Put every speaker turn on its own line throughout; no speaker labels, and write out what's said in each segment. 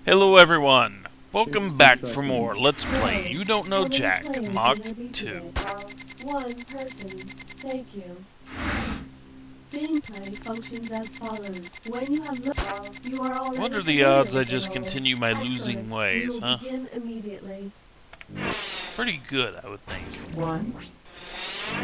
Hello everyone, welcome back for more Let's Play You Don't Know Jack, Mach 2.
One person, thank you. Gameplay functions as follows. When you have you are already
What are the odds I just continue my losing ways, huh?
Begin immediately.
Pretty good, I would think.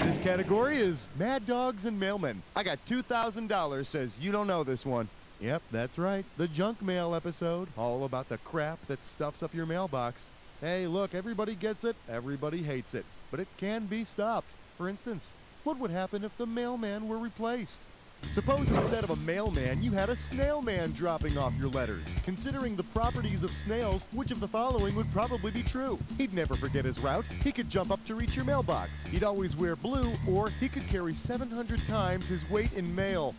This category is Mad Dogs and Mailmen. I got $2,000 says you don't know this one. Yep, that's right. The junk mail episode. All about the crap that stuffs up your mailbox. Hey, look, everybody gets it, everybody hates it. But it can be stopped. For instance, what would happen if the mailman were replaced? Suppose instead of a mailman, you had a snail man dropping off your letters. Considering the properties of snails, which of the following would probably be true? He'd never forget his route. He could jump up to reach your mailbox. He'd always wear blue, or he could carry 700 times his weight in mail.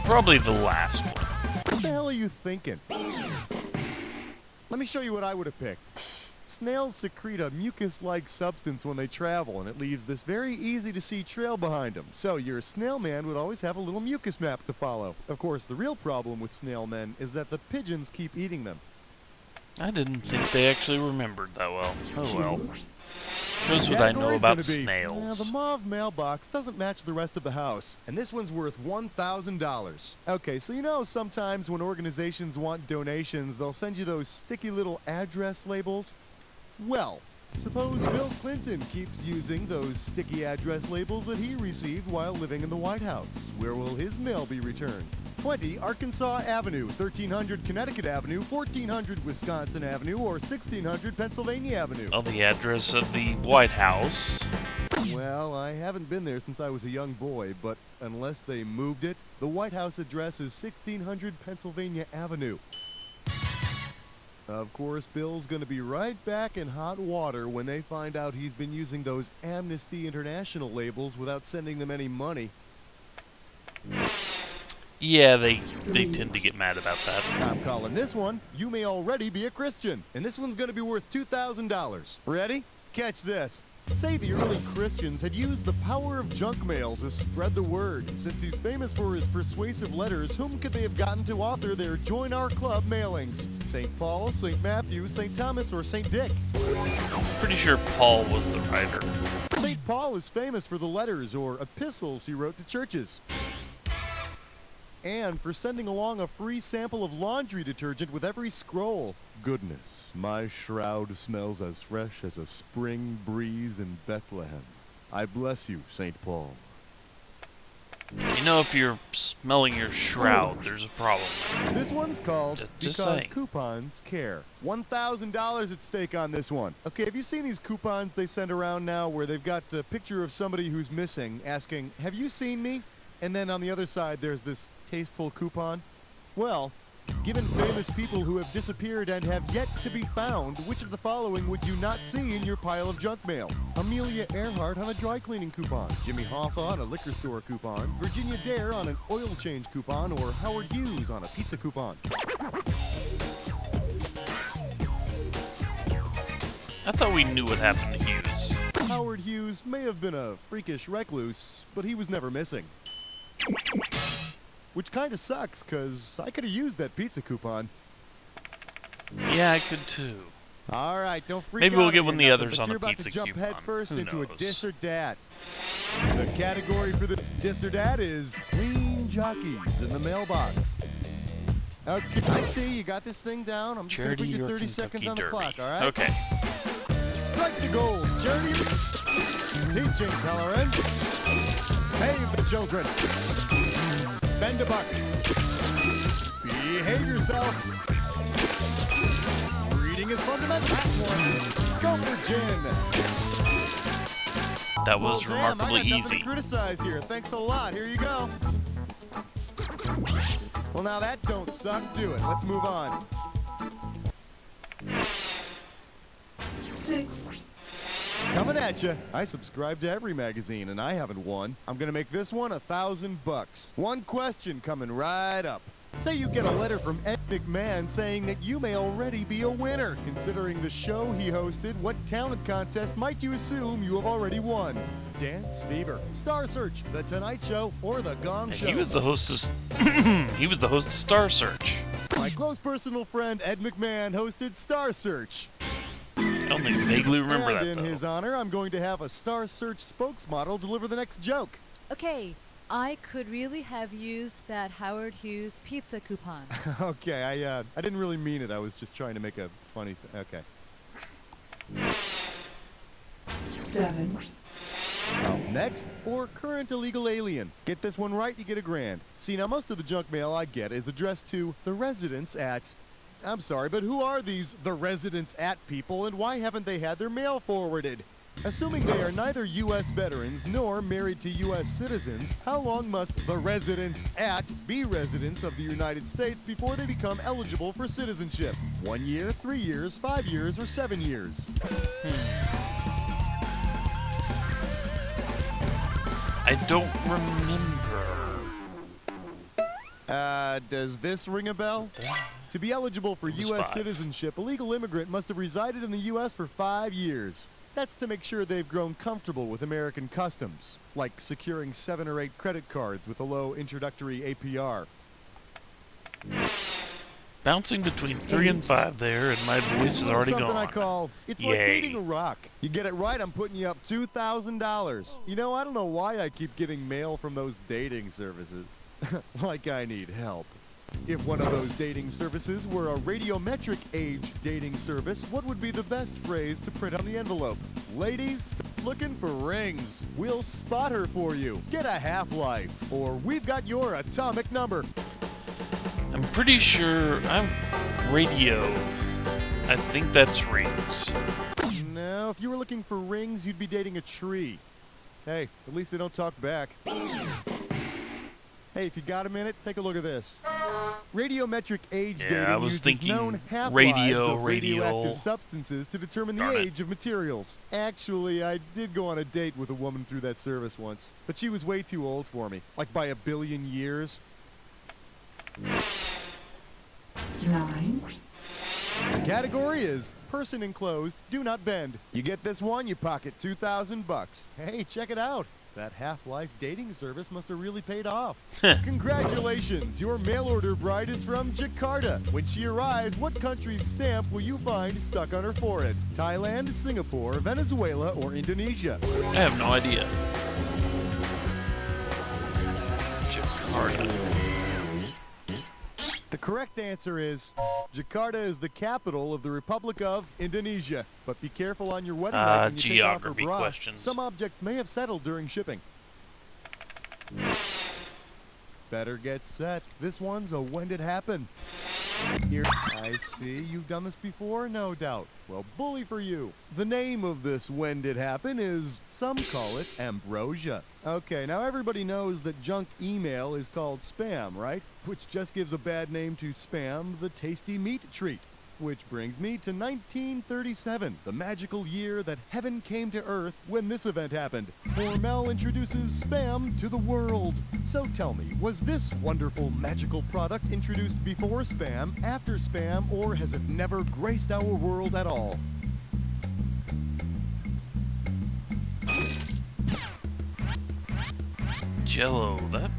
Probably the last one.
What the hell are you thinking? Let me show you what I would have picked. Snails secrete a mucus-like substance when they travel, and it leaves this very easy-to-see trail behind them. So your snail man would always have a little mucus map to follow. Of course, the real problem with snail men is that the pigeons keep eating them.
I didn't think they actually remembered that well. Oh well. Shows what I know about snails.
The mauve mailbox doesn't match the rest of the house, and this one's worth $1,000. Okay, so you know sometimes when organizations want donations, they'll send you those sticky little address labels? Well, suppose Bill Clinton keeps using those sticky address labels that he received while living in the White House. Where will his mail be returned? 20 Arkansas Avenue, 1300 Connecticut Avenue, 1400 Wisconsin Avenue, or 1600 Pennsylvania Avenue?
Oh, the address of the White House.
Well, I haven't been there since I was a young boy, but unless they moved it, the White House address is 1600 Pennsylvania Avenue. Of course, Bill's gonna be right back in hot water when they find out he's been using those Amnesty International labels without sending them any money.
Yeah, they tend to get mad about that.
I'm calling this one, You May Already Be a Christian. And this one's gonna be worth $2,000. Ready? Catch this. Say the early Christians had used the power of junk mail to spread the word. Since he's famous for his persuasive letters, whom could they have gotten to author their Join Our Club mailings? St. Paul, St. Matthew, St. Thomas, or St. Dick?
Pretty sure Paul was the writer.
St. Paul is famous for the letters or epistles he wrote to churches. And for sending along a free sample of laundry detergent with every scroll. Goodness, my shroud smells as fresh as a spring breeze in Bethlehem. I bless you, St. Paul.
You know, if you're smelling your shroud, there's a problem.
This one's called
Just
Because
saying.
Coupons Care. $1,000 at stake on this one. Okay, have you seen these coupons they send around now where they've got a picture of somebody who's missing asking, "Have you seen me?" And then on the other side there's this tasteful coupon? Well, given famous people who have disappeared and have yet to be found, which of the following would you not see in your pile of junk mail? AMELIA EARHART on a dry cleaning coupon, Jimmy HOFFA on a liquor store coupon, Virginia Dare on an oil change coupon, or Howard Hughes on a pizza coupon.
I thought we knew what happened to Hughes.
Howard Hughes may have been a freakish recluse, but he was never missing. Which kind of sucks, because I could have used that pizza coupon.
Yeah, I could too.
All right, don't freak
Maybe
out.
we'll get one of the others
but
on
you're
a
about
pizza
to jump
coupon.
head first
Who
into a
knows?
dis or dat. The category for this dis or dat is clean jockeys in the mailbox. Okay, I see you got this thing down. I'm just going to
Charity
put you
or
30
Kentucky
seconds on the
Derby.
clock, all right?
Okay.
Strike the gold, charity. Teaching tolerance. Save the children. Spend a buck. Behave yourself. Reading is fundamental. Last one. Go for gin.
That was
Well,
remarkably
damn, I got nothing
easy.
to criticize here. Thanks a lot. Here you go. Well, now that don't suck, do it. Let's move on.
6.
Coming at you. I subscribe to every magazine, and I haven't won. I'm gonna make this one $1,000. One question coming right up. Say you get a letter from Ed McMahon saying that you may already be a winner. Considering the show he hosted, what talent contest might you assume you have already won? Dance, Fever, Star Search, The Tonight Show, or The Gong Show?
He was the host of he was the host of Star Search.
My close personal friend Ed McMahon hosted Star Search.
I only vaguely remember
And
that,
in
though.
his honor, I'm going to have a Star Search spokesmodel deliver the next joke.
Okay, I could really have used that Howard Hughes pizza coupon.
Okay, I didn't really mean it. I was just trying to make a funny okay.
7,
Up next, for current illegal alien. Get this one right, you get $1,000. See, now most of the junk mail I get is addressed to the residents at... I'm sorry, but who are these the residents at people, and why haven't they had their mail forwarded? Assuming they are neither U.S. veterans nor married to U.S. citizens, how long must the residents at be residents of the United States before they become eligible for citizenship? 1 year, 3 years, 5 years, or 7 years?
I don't remember.
Does this ring a bell? To be eligible for
It was
U.S.
5.
citizenship, a legal immigrant must have resided in the U.S. for 5 years. That's to make sure they've grown comfortable with American customs, like securing 7 or 8 credit cards with a low introductory APR.
Bouncing between 3 and 5 there, and my voice is already
Something
gone.
I call, it's like
Yay.
dating a rock. You get it right, I'm putting you up $2,000. You know, I don't know why I keep getting mail from those dating services. Like I need help. If one of those dating services were a radiometric age dating service, what would be the best phrase to print on the envelope? Ladies, looking for rings. We'll spot her for you. Get a half-life. Or we've got your atomic number.
I'm pretty sure I'm radio. I think that's rings.
No, if you were looking for rings, you'd be dating a tree. Hey, at least they don't talk back. Hey, if you got a minute, take a look at this. Radiometric age dating
I was
uses
thinking
known half-lives
radio,
of
radial.
radioactive substances to determine the
Darn it.
age of materials. Actually, I did go on a date with a woman through that service once, but she was way too old for me, like by 1 billion years.
9,
The category is person enclosed, do not bend. You get this one, you pocket $2,000. Hey, check it out. That half-life dating service must have really paid off. Congratulations, your mail-order bride is from Jakarta. When she arrives, what country's stamp will you find stuck on her forehead? Thailand, Singapore, Venezuela, or Indonesia?
I have no idea. Jakarta.
The correct answer is Jakarta is the capital of the Republic of Indonesia. But be careful on your wedding night when you take off her
geography
bra.
questions.
Some objects may have settled during shipping. Better get set. This one's a when did happen. Here, I see. You've done this before? No doubt. Well, bully for you. The name of this when did happen is, some call it ambrosia. Okay, now everybody knows that junk email is called spam, right? Which just gives a bad name to spam, the tasty meat treat. Which brings me to 1937, the magical year that heaven came to earth when this event happened. Hormel introduces Spam to the world. So tell me, was this wonderful magical product introduced before Spam, after Spam, or has it never graced our world at all?
Jello, that...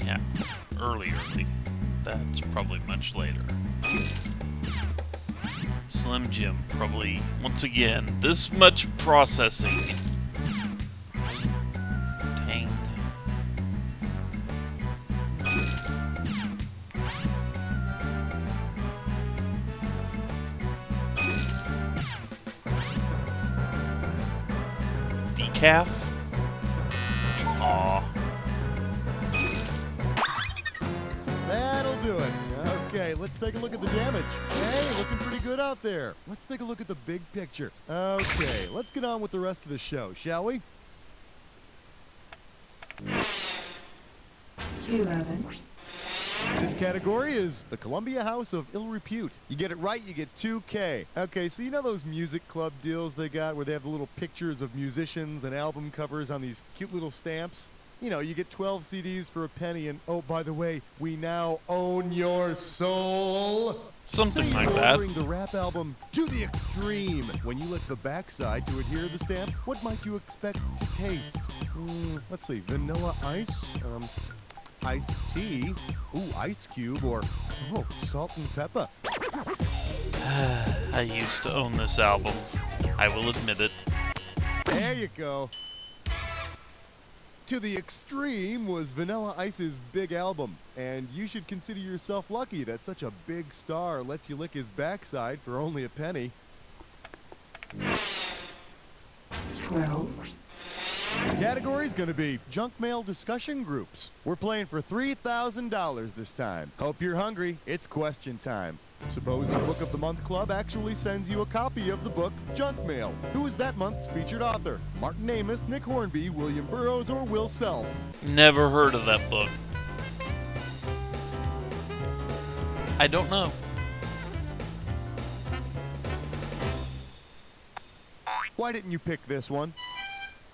Yeah, early. That's probably much later. Slim Jim, probably, once again, this much processing. Tang. Decaf. Aw.
That'll do it. Okay, let's take a look at the damage. Hey, looking pretty good out there. Let's take a look at the big picture. Okay, let's get on with the rest of the show, shall we?
11,
This category is the Columbia House of Ill Repute. You get it right, you get $2K. Okay, so you know those music club deals they got where they have the little pictures of musicians and album covers on these cute little stamps? You know, you get 12 CDs for a penny, and oh, by the way, we now own your soul.
Something
Say
like
you're
that.
ordering the rap album To the Extreme. When you lick the backside to adhere the stamp, what might you expect to taste? Let's see, vanilla ice, iced tea, ice cube, or, salt and pepper.
I used to own this album. I will admit it.
There you go. To the Extreme was Vanilla Ice's big album, and you should consider yourself lucky that such a big star lets you lick his backside for only a penny.
12.
The category's gonna be junk mail discussion groups. We're playing for $3,000 this time. Hope you're hungry. It's question time. Suppose the Book of the Month Club actually sends you a copy of the book Junk Mail. Who is that month's featured author? Martin Amis, Nick Hornby, William Burroughs, or Will Self?
Never heard of that book. I don't know.
Why didn't you pick this one?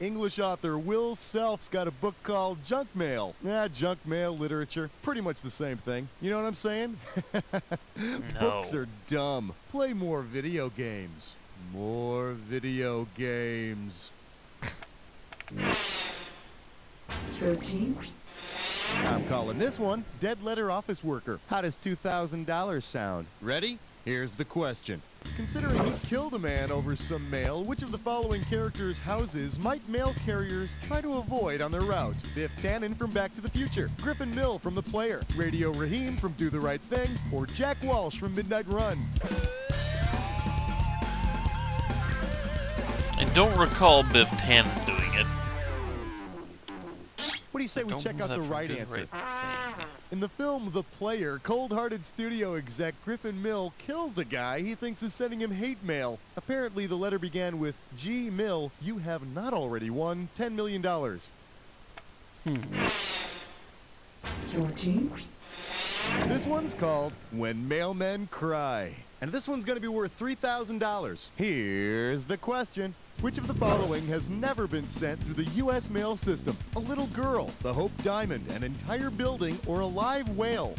English author Will Self's got a book called Junk Mail. Junk mail literature, pretty much the same thing. You know what I'm saying?
No.
Books are dumb. Play more video games. More video games.
13.
I'm calling this one Dead Letter Office Worker. How does $2,000 sound? Ready? Here's the question. Considering he killed a man over some mail, which of the following characters' houses might mail carriers try to avoid on their route? Biff Tannen from Back to the Future, Griffin Mill from The Player, Radio Raheem from Do the Right Thing, or Jack Walsh from Midnight Run?
I don't recall Biff Tannen doing it.
What do you say we
Don't
check
know
out
that
the
from
right
Do the
answer?
Right Thing.
In the film The Player, cold-hearted studio exec Griffin Mill kills a guy he thinks is sending him hate mail. Apparently, the letter began with, G. Mill, you have not already won $10 million.
14.
This one's called When Mailmen Cry. And this one's going to be worth $3,000. Here's the question. Which of the following has never been sent through the U.S. mail system? A little girl, the Hope Diamond, an entire building, or a live whale?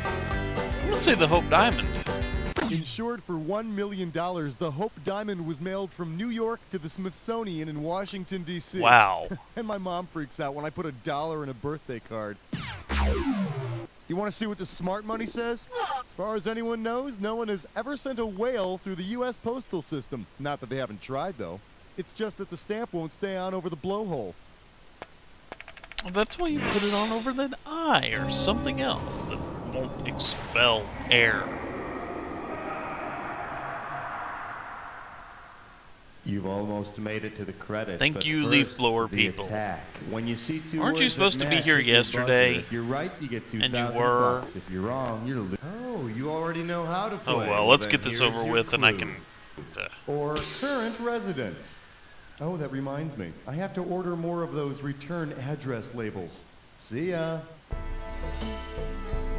I'm gonna say the Hope Diamond.
Insured for $1 million, the Hope Diamond was mailed from New York to the Smithsonian in Washington, D.C.
Wow.
And my mom freaks out when I put $1 in a birthday card. You want to see what the smart money says? As far as anyone knows, no one has ever sent a whale through the U.S. postal system. Not that they haven't tried, though. It's just that the stamp won't stay on over the blowhole.
That's why you put it on over the eye or something else that won't expel air.
You've almost made it to the credit.
Thank
but
you,
first,
leaf blower
the
people.
Attack. When you see two
Aren't you
words
supposed
that
to be
match
here
with your
yesterday?
buzzer, if you're right, you get
And you
2,000
were.
bucks. If you're wrong, you're losing. Oh, you already know how to play.
Oh well, let's
Then
get this
here's
over
your
with and I
clue.
can...
Or current resident. Oh, that reminds me. I have to order more of those return address labels. See ya.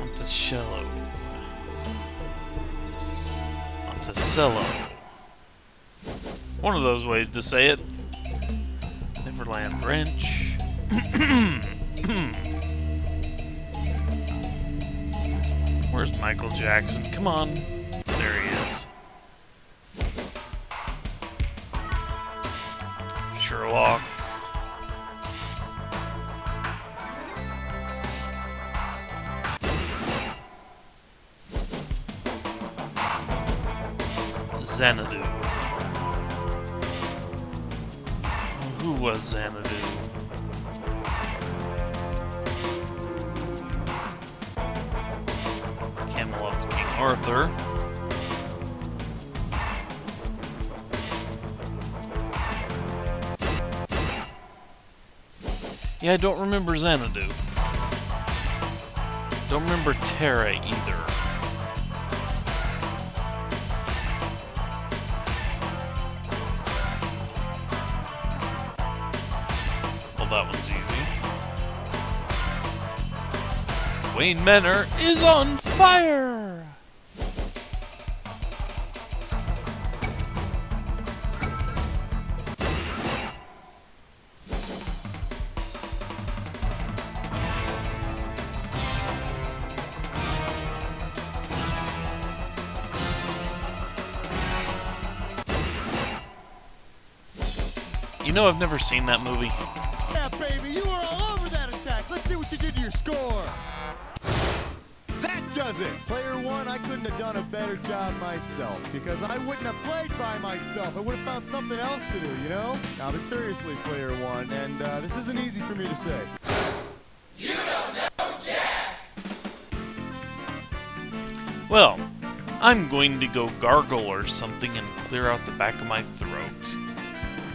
Monticello. Monticello. One of those ways to say it. Neverland Ranch. Where's Michael Jackson? Come on. There he is. Sherlock. Xanadu. Who was Xanadu? Camelot's King Arthur. Yeah, I don't remember Xanadu. Don't remember Terra either. Well, that one's easy. Wayne Manor is on fire! You know, I've never seen that movie.
Yeah, baby, you were all over that attack. Let's see what you did to your score. That does it. Player one, I couldn't have done a better job myself because I wouldn't have played by myself. I would have found something else to do, you know? Now, but seriously, player one, and this isn't easy for me to say.
Well, I'm going to go gargle or something and clear out the back of my throat.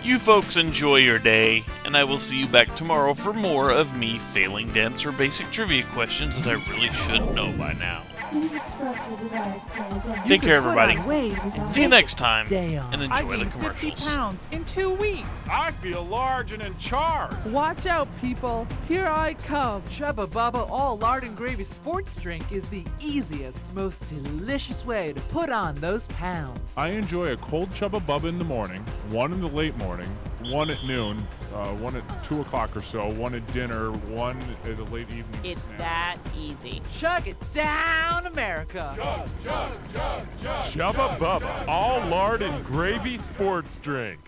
You folks enjoy your day, and I will see you back tomorrow for more of me failing to answer basic trivia questions that I really should know by now.
Please express your desire to play again.
Take care, everybody.
Wait,
See you next time,
Stay on.
and
I
enjoy the
gained 50
commercials.
pounds in 2 weeks.
I feel large and in charge.
Watch out, people. Here I come.
Chubba Bubba All Lard and Gravy Sports Drink is the easiest, most delicious way to put on those pounds.
I enjoy a cold Chubba Bubba in the morning, one in the late morning, one at noon, one at 2 o'clock or so, one at dinner, one at the late evening.
It's
snack.
that easy.
Chug it down, America.
Chubba Bubba All Lard and Gravy Sports Drink.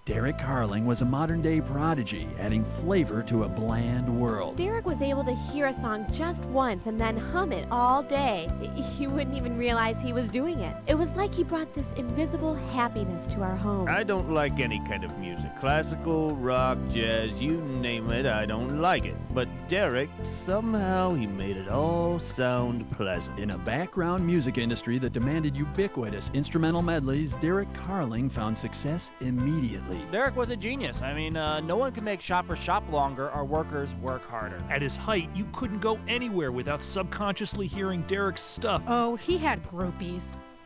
Derek Carling was a modern-day prodigy, adding flavor to a bland world.
Derek was able to hear a song just once and then hum it all day. You wouldn't even realize he was doing it. It was like he brought this invisible happiness to our home.
I don't like any kind of music. Classical, rock, jazz, you name it, I don't like it. But Derek, somehow he made it all sound pleasant.
In a background music industry that demanded ubiquitous instrumental medleys, Derek Carling found success immediately.
Derek was a genius. I mean, no one could make shoppers shop longer or workers work harder.
At his height, you couldn't go anywhere without subconsciously hearing Derek's stuff.
Oh, he had groupies.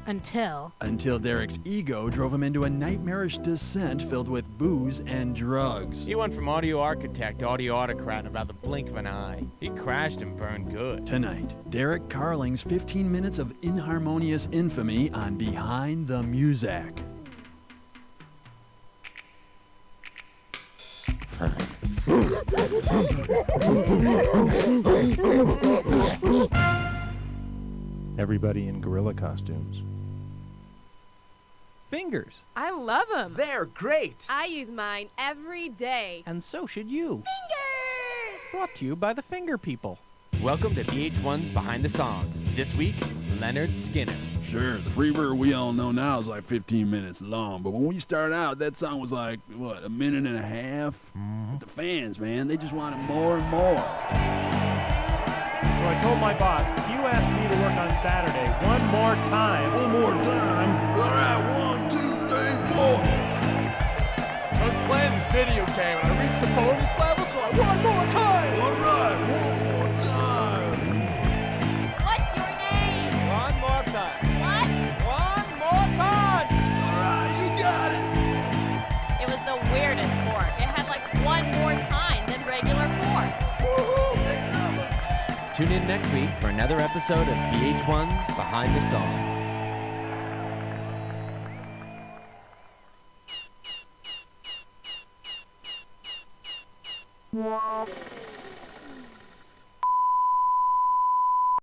Until Derek's ego drove him into a nightmarish descent filled with booze and drugs.
He went from audio architect to audio autocrat in about the blink of an eye. He crashed and burned good.
Tonight, Derek Carling's 15 minutes of inharmonious infamy on Behind the Muzak.
Everybody in gorilla costumes.
Fingers.
I love them.
They're great.
I use mine every day.
And so should you.
Fingers!
Brought to you by the Finger People.
Welcome to VH1's Behind the Song. This week, Leonard Skinner.
Sure, the Freebird we all know now is like 15 minutes long, but when we started out, that song was like, what, a minute and a half? But the fans, man, they just wanted more and more.
So I told my boss, if you ask me to work on Saturday one more time...
One more time? All right, 1, 2, 3, 4.
I was playing this video game and I reached the bonus level, so I one more time.
All right, 1 more time.
What's your name?
One more time.
What?
One more time.
All right, you got it.
It was the weirdest fork. It had like one more time than regular forks.
Woohoo!
Tune in next week for another episode of VH1's Behind the Song.